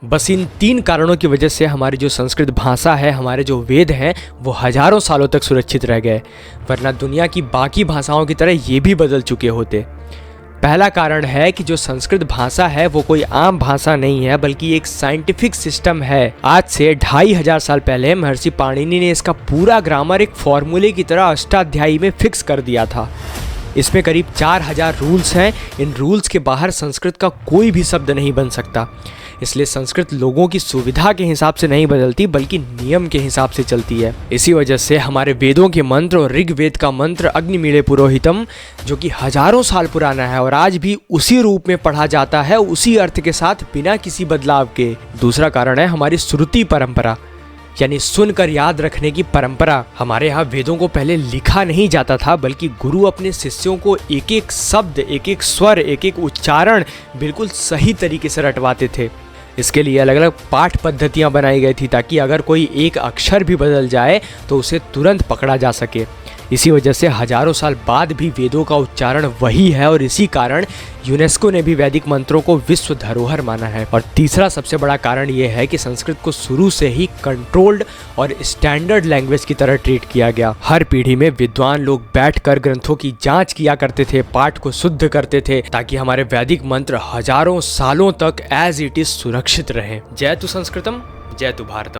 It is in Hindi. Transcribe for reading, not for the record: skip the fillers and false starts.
बस इन 3 कारणों की वजह से हमारी जो संस्कृत भाषा है, हमारे जो वेद हैं, वो हज़ारों सालों तक सुरक्षित रह गए, वरना दुनिया की बाकी भाषाओं की तरह ये भी बदल चुके होते। पहला कारण है कि जो संस्कृत भाषा है वो कोई आम भाषा नहीं है, बल्कि एक साइंटिफिक सिस्टम है। आज से 2500 साल पहले महर्षि पाणिनि ने इसका पूरा ग्रामर एक फॉर्मूले की तरह अष्टाध्यायी में फिक्स कर दिया था। इसमें करीब 4000 रूल्स हैं। इन रूल्स के बाहर संस्कृत का कोई भी शब्द नहीं बन सकता। इसलिए संस्कृत लोगों की सुविधा के हिसाब से नहीं बदलती, बल्कि नियम के हिसाब से चलती है। इसी वजह से हमारे वेदों के मंत्र और ऋग्वेद का मंत्र अग्निमीळे पुरोहितम, जो कि हजारों साल पुराना है और आज भी उसी रूप में पढ़ा जाता है, उसी अर्थ के साथ, बिना किसी बदलाव के। दूसरा कारण है हमारी श्रुति परंपरा, यानी सुनकर याद रखने की परंपरा। हमारे यहाँ वेदों को पहले लिखा नहीं जाता था, बल्कि गुरु अपने शिष्यों को एक एक शब्द, एक एक स्वर, एक एक उच्चारण बिल्कुल सही तरीके से रटवाते थे। इसके लिए अलग अलग पाठ पद्धतियाँ बनाई गई थी, ताकि अगर कोई एक अक्षर भी बदल जाए तो उसे तुरंत पकड़ा जा सके। इसी वजह से हजारों साल बाद भी वेदों का उच्चारण वही है, और इसी कारण यूनेस्को ने भी वैदिक मंत्रों को विश्व धरोहर माना है। और तीसरा सबसे बड़ा कारण ये है कि संस्कृत को शुरू से ही कंट्रोल्ड और स्टैंडर्ड लैंग्वेज की तरह ट्रीट किया गया। हर पीढ़ी में विद्वान लोग बैठकर ग्रंथों की जांच किया करते थे, पाठ को शुद्ध करते थे, ताकि हमारे वैदिक मंत्र हजारों सालों तक एज इट इज सुरक्षित रहें। जय तु संस्कृतम, जय तु भारतम।